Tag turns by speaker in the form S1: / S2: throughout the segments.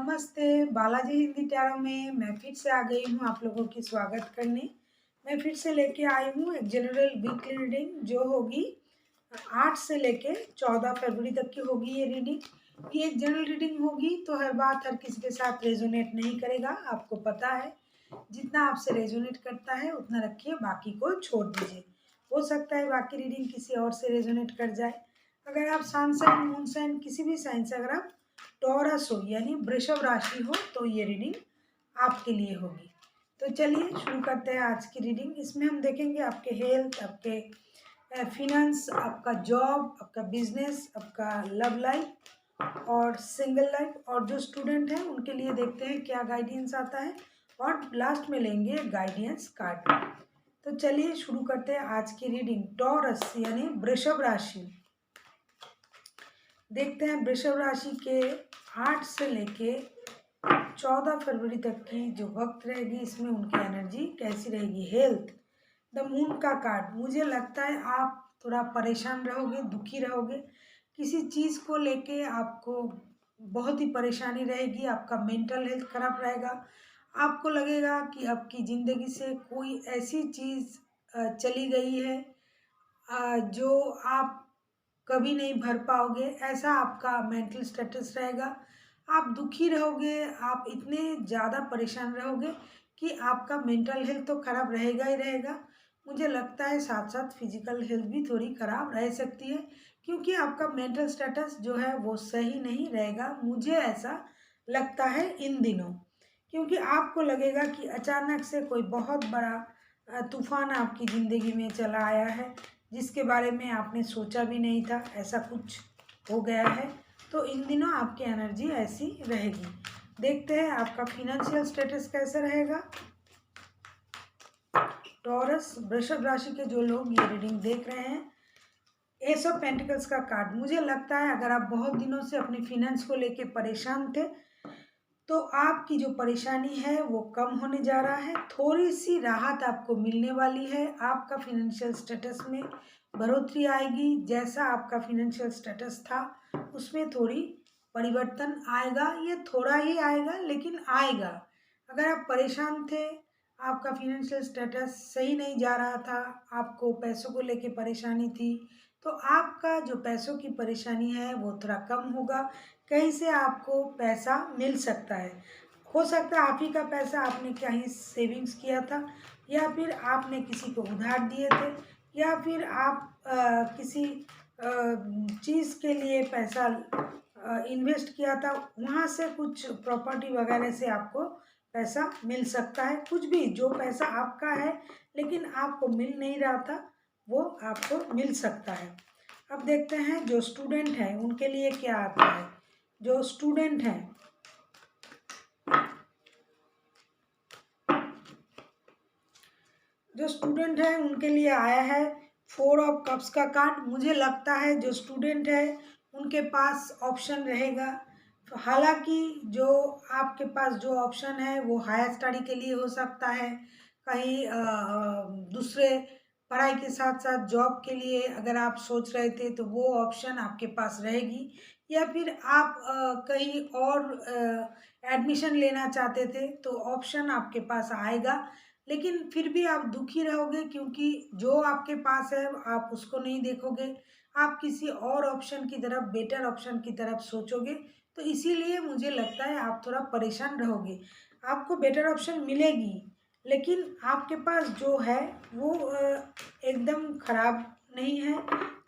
S1: नमस्ते, बालाजी हिंदी टैरो में मैं फिर से आ गई हूँ आप लोगों की स्वागत करने। मैं फिर से लेके आई हूँ एक जनरल वीकली रीडिंग जो होगी 8 से लेके 14 फरवरी तक की होगी ये रीडिंग। ये एक जनरल रीडिंग होगी तो हर बात हर किसी के साथ रेजोनेट नहीं करेगा, आपको पता है। जितना आपसे रेजोनेट करता है उतना रखिए, बाकी को छोड़ दीजिए। हो सकता है बाकी रीडिंग किसी और से रेजोनेट कर जाए। अगर आप सन साइन, मून साइन, किसी भी साइन से अगर आप टॉरस हो यानी वृषभ राशि हो तो ये रीडिंग आपके लिए होगी। तो चलिए शुरू करते हैं आज की रीडिंग। इसमें हम देखेंगे आपके हेल्थ, आपके फिनेंस, आपका जॉब, आपका बिजनेस, आपका लव लाइफ और सिंगल लाइफ, और जो स्टूडेंट हैं उनके लिए देखते हैं क्या गाइडेंस आता है, और लास्ट में लेंगे गाइडेंस कार्ड। तो चलिए शुरू करते हैं आज की रीडिंग। टॉरस यानी वृषभ राशि, देखते हैं वृषभ राशि के 8 से लेके 14 फरवरी तक की जो वक्त रहेगी इसमें उनकी एनर्जी कैसी रहेगी। हेल्थ, द मून का कार्ड, मुझे लगता है आप थोड़ा परेशान रहोगे, दुखी रहोगे, किसी चीज़ को लेके आपको बहुत ही परेशानी रहेगी। आपका मेंटल हेल्थ खराब रहेगा। आपको लगेगा कि आपकी ज़िंदगी से कोई ऐसी चीज़ चली गई है जो आप कभी नहीं भर पाओगे, ऐसा आपका मेंटल स्टेटस रहेगा। आप दुखी रहोगे, आप इतने ज़्यादा परेशान रहोगे कि आपका मेंटल हेल्थ तो खराब रहेगा ही रहेगा। मुझे लगता है साथ साथ फिजिकल हेल्थ भी थोड़ी खराब रह सकती है, क्योंकि आपका मेंटल स्टेटस जो है वो सही नहीं रहेगा, मुझे ऐसा लगता है इन दिनों। क्योंकि आपको लगेगा कि अचानक से कोई बहुत बड़ा तूफान आपकी ज़िंदगी में चला आया है जिसके बारे में आपने सोचा भी नहीं था, ऐसा कुछ हो गया है। तो इन दिनों आपकी एनर्जी ऐसी रहेगी। देखते हैं आपका फिनेंशियल स्टेटस कैसा रहेगा। टॉरस वृषभ राशि के जो लोग ये रीडिंग देख रहे हैं, एस ऑफ पेंटिकल्स का कार्ड, मुझे लगता है अगर आप बहुत दिनों से अपने फिनेंस को लेके परेशान थे तो आपकी जो परेशानी है वो कम होने जा रहा है। थोड़ी सी राहत आपको मिलने वाली है। आपका फिनेंशियल स्टेटस में बढ़ोतरी आएगी। जैसा आपका फिनेंशियल स्टेटस था उसमें थोड़ी परिवर्तन आएगा, ये थोड़ा ही आएगा लेकिन आएगा। अगर आप परेशान थे, आपका फिनेंशियल स्टेटस सही नहीं जा रहा था, आपको पैसों को लेके परेशानी थी, तो आपका जो पैसों की परेशानी है वो थोड़ा कम होगा। कहीं से आपको पैसा मिल सकता है। हो सकता है आप ही का पैसा आपने कहीं सेविंग्स किया था, या फिर आपने किसी को उधार दिए थे, या फिर आप किसी चीज़ के लिए पैसा इन्वेस्ट किया था, वहाँ से कुछ प्रॉपर्टी वगैरह से आपको पैसा मिल सकता है। कुछ भी जो पैसा आपका है लेकिन आपको मिल नहीं रहा था वो आपको मिल सकता है। अब देखते हैं जो स्टूडेंट हैं उनके लिए क्या आता है। जो स्टूडेंट हैं, उनके लिए आया है 4 ऑफ कप्स का कार्ड। मुझे लगता है जो स्टूडेंट है उनके पास ऑप्शन रहेगा। हालांकि जो आपके पास जो ऑप्शन है वो हायर स्टडी के लिए हो सकता है, कहीं दूसरे पढ़ाई के साथ साथ जॉब के लिए अगर आप सोच रहे थे तो वो ऑप्शन आपके पास रहेगी, या फिर आप कहीं और एडमिशन लेना चाहते थे तो ऑप्शन आपके पास आएगा। लेकिन फिर भी आप दुखी रहोगे क्योंकि जो आपके पास है आप उसको नहीं देखोगे, आप किसी और ऑप्शन की तरफ, बेटर ऑप्शन की तरफ सोचोगे। तो इसीलिए मुझे लगता है आप थोड़ा परेशान रहोगे। आपको बेटर ऑप्शन मिलेगी लेकिन आपके पास जो है वो एकदम खराब नहीं है।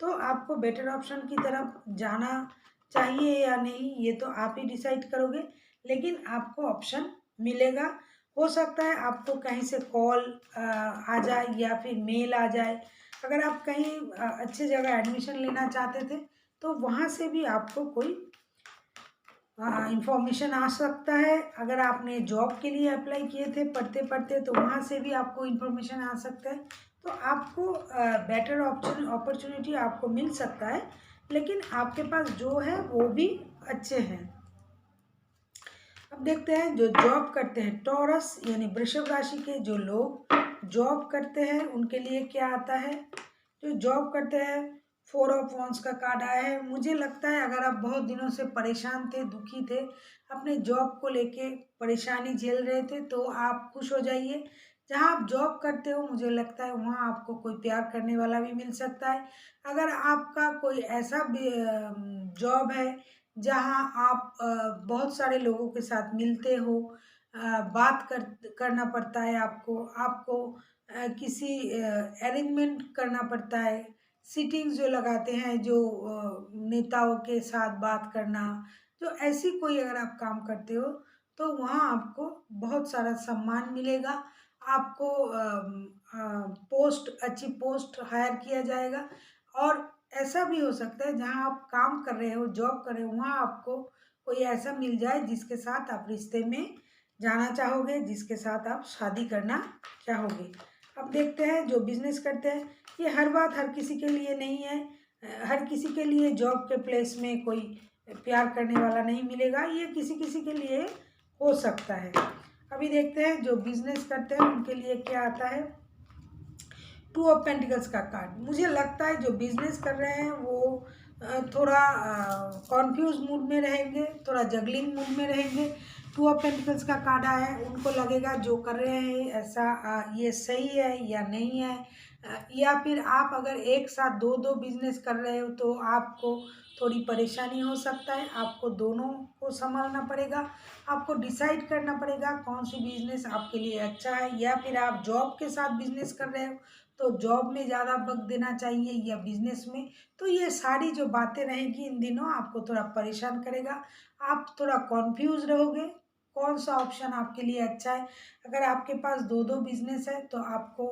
S1: तो आपको बेटर ऑप्शन की तरफ जाना चाहिए या नहीं ये तो आप ही डिसाइड करोगे, लेकिन आपको ऑप्शन मिलेगा। हो सकता है आपको कहीं से कॉल आ जाए या फिर मेल आ जाए। अगर आप कहीं अच्छी जगह एडमिशन लेना चाहते थे तो वहाँ से भी आपको कोई इंफॉर्मेशन आ सकता है। अगर आपने जॉब के लिए अप्लाई किए थे पढ़ते पढ़ते तो वहाँ से भी आपको इंफॉर्मेशन आ सकता है। तो आपको बेटर ऑप्शन अपॉर्चुनिटी आपको मिल सकता है, लेकिन आपके पास जो है वो भी अच्छे हैं। अब देखते हैं जो जॉब करते हैं, टॉरस यानी वृषभ राशि के जो लोग जॉब करते हैं उनके लिए क्या आता है। जो जॉब करते हैं फोर ऑफ वॉन्ड्स का कार्ड आया है। मुझे लगता है अगर आप बहुत दिनों से परेशान थे, दुखी थे, अपने जॉब को लेके परेशानी झेल रहे थे, तो आप खुश हो जाइए। जहाँ आप जॉब करते हो मुझे लगता है वहाँ आपको कोई प्यार करने वाला भी मिल सकता है। अगर आपका कोई ऐसा भी जॉब है जहाँ आप बहुत सारे लोगों के साथ मिलते हो, बात करना पड़ता है, आपको आपको किसी अरेंजमेंट करना पड़ता है, सीटिंग्स जो लगाते हैं, जो नेताओं के साथ बात करना, जो ऐसी कोई अगर आप काम करते हो तो वहाँ आपको बहुत सारा सम्मान मिलेगा। आपको पोस्ट, अच्छी पोस्ट हायर किया जाएगा। और ऐसा भी हो सकता है जहाँ आप काम कर रहे हो, जॉब कर रहे हो, वहाँ आपको कोई ऐसा मिल जाए जिसके साथ आप रिश्ते में जाना चाहोगे, जिसके साथ आप शादी करना चाहोगे। अब देखते हैं जो बिजनेस करते हैं, ये हर बात हर किसी के लिए नहीं है। हर किसी के लिए जॉब के प्लेस में कोई प्यार करने वाला नहीं मिलेगा, ये किसी किसी के लिए हो सकता है। अभी देखते हैं जो बिजनेस करते हैं उनके लिए क्या आता है। टू ऑफ पेंटिकल्स का कार्ड। मुझे लगता है जो बिजनेस कर रहे हैं वो थोड़ा कॉन्फ्यूज मूड में रहेंगे, थोड़ा जगलिंग मूड में रहेंगे। टू ऑफ पेंटिकल्स का कार्ड आया है, उनको लगेगा जो कर रहे हैं ऐसा ये सही है या नहीं है। या फिर आप अगर एक साथ दो दो बिजनेस कर रहे हो तो आपको थोड़ी परेशानी हो सकता है। आपको दोनों को संभालना पड़ेगा, आपको डिसाइड करना पड़ेगा कौन सी बिजनेस आपके लिए अच्छा है। या फिर आप जॉब के साथ बिजनेस कर रहे हो तो जॉब में ज़्यादा वक्त देना चाहिए या बिजनेस में। तो ये सारी जो बातें रहेंगी इन दिनों आपको थोड़ा परेशान करेगा, आप थोड़ा कॉन्फ्यूज रहोगे कौन सा ऑप्शन आपके लिए अच्छा है। अगर आपके पास दो दो बिजनेस है तो आपको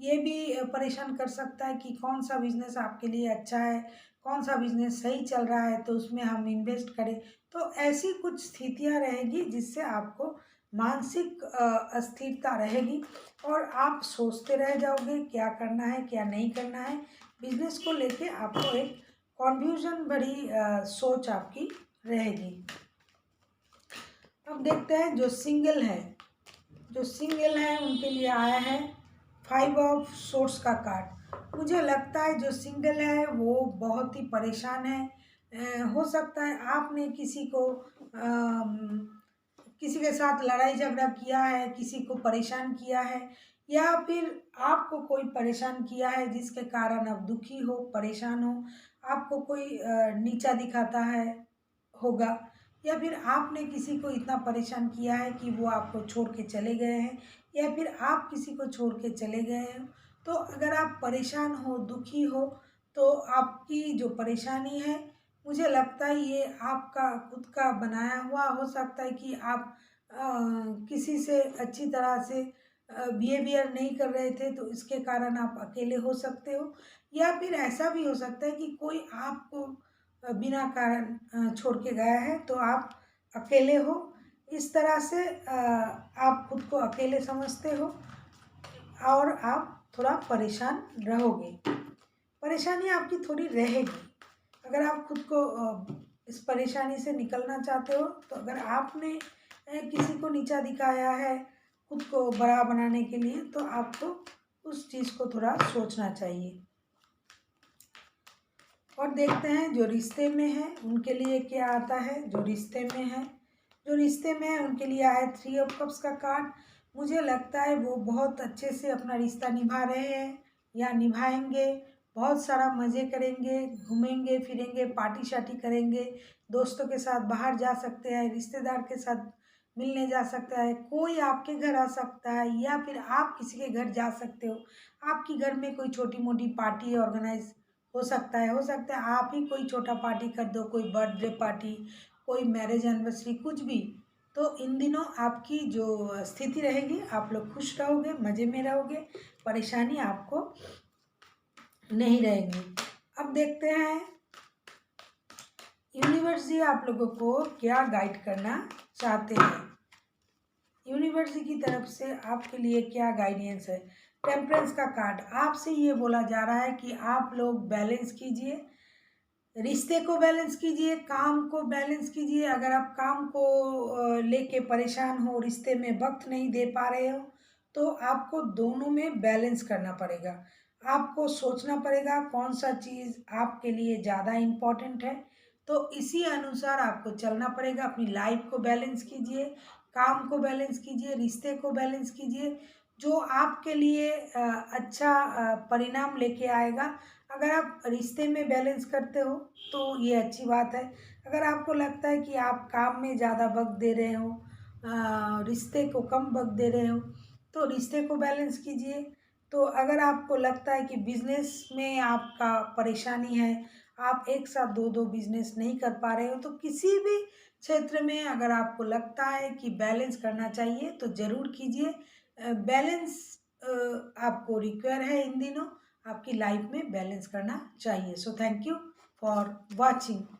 S1: ये भी परेशान कर सकता है कि कौन सा बिजनेस आपके लिए अच्छा है, कौन सा बिजनेस सही चल रहा है तो उसमें हम इन्वेस्ट करें। तो ऐसी कुछ स्थितियाँ रहेगी जिससे आपको मानसिक अस्थिरता रहेगी और आप सोचते रह जाओगे क्या करना है क्या नहीं करना है। बिजनेस को लेके आपको एक कन्फ्यूजन भरी सोच आपकी रहेगी। अब देखते हैं जो सिंगल है, जो सिंगल है उनके लिए आया है फाइव ऑफ सोर्स का कार्ड। मुझे लगता है जो सिंगल है वो बहुत ही परेशान है। हो सकता है आपने किसी को किसी के साथ लड़ाई झगड़ा किया है, किसी को परेशान किया है, या फिर आपको कोई परेशान किया है जिसके कारण आप दुखी हो, परेशान हो। आपको कोई नीचा दिखाता है होगा, या फिर आपने किसी को इतना परेशान किया है कि वो आपको छोड़ के चले गए हैं, या फिर आप किसी को छोड़ के चले गए हैं। तो अगर आप परेशान हो, दुखी हो, तो आपकी जो परेशानी है मुझे लगता है ये आपका खुद का बनाया हुआ हो सकता है कि आप किसी से अच्छी तरह से बिहेवियर नहीं कर रहे थे तो इसके कारण आप अकेले हो सकते हो। या फिर ऐसा भी हो सकता है कि कोई आपको बिना कारण छोड़ के गया है तो आप अकेले हो। इस तरह से आप खुद को अकेले समझते हो और आप थोड़ा परेशान रहोगे। परेशानी आपकी थोड़ी रहेगी। अगर आप खुद को इस परेशानी से निकलना चाहते हो तो अगर आपने किसी को नीचा दिखाया है खुद को बड़ा बनाने के लिए तो आपको उस चीज़ को थोड़ा सोचना चाहिए। और देखते हैं जो रिश्ते में है उनके लिए क्या आता है। जो रिश्ते में है, जो रिश्ते में है उनके लिए आया थ्री ऑफ कप्स का कार्ड। मुझे लगता है वो बहुत अच्छे से अपना रिश्ता निभा रहे हैं या निभाएंगे। बहुत सारा मज़े करेंगे, घूमेंगे फिरेंगे, पार्टी शार्टी करेंगे, दोस्तों के साथ बाहर जा सकते हैं, रिश्तेदार के साथ मिलने जा सकता है, कोई आपके घर आ सकता है या फिर आप किसी के घर जा सकते हो। आपके घर में कोई छोटी मोटी पार्टी ऑर्गेनाइज हो सकता है, हो सकता है आप ही कोई छोटा पार्टी कर दो, कोई बर्थडे पार्टी, कोई मैरिज एनिवर्सरी, कुछ भी। तो इन दिनों आपकी जो स्थिति रहेगी आप लोग खुश रहोगे, मज़े में रहोगे, परेशानी आपको नहीं रहेगी। अब देखते हैं यूनिवर्स जी आप लोगों को क्या गाइड करना चाहते हैं। यूनिवर्स की तरफ से आपके लिए क्या गाइडेंस है। टेम्परेंस का कार्ड, आपसे ये बोला जा रहा है कि आप लोग बैलेंस कीजिए, रिश्ते को बैलेंस कीजिए, काम को बैलेंस कीजिए। अगर आप काम को लेके परेशान हो, रिश्ते में वक्त नहीं दे पा रहे हो तो आपको दोनों में बैलेंस करना पड़ेगा। आपको सोचना पड़ेगा कौन सा चीज़ आपके लिए ज़्यादा इम्पोर्टेंट है, तो इसी अनुसार आपको चलना पड़ेगा। अपनी लाइफ को बैलेंस कीजिए, काम को बैलेंस कीजिए, रिश्ते को बैलेंस कीजिए, जो आपके लिए अच्छा परिणाम लेके आएगा। अगर आप रिश्ते में बैलेंस करते हो तो ये अच्छी बात है। अगर आपको लगता है कि आप काम में ज़्यादा वक्त दे रहे हो, रिश्ते को कम वक्त दे रहे हो, तो रिश्ते को बैलेंस कीजिए। तो अगर आपको लगता है कि बिजनेस में आपका परेशानी है, आप एक साथ दो दो बिजनेस नहीं कर पा रहे हो, तो किसी भी क्षेत्र में अगर आपको लगता है कि बैलेंस करना चाहिए तो ज़रूर कीजिए। बैलेंस आपको रिक्वायर है इन दिनों, आपकी लाइफ में बैलेंस करना चाहिए। So thank you for watching.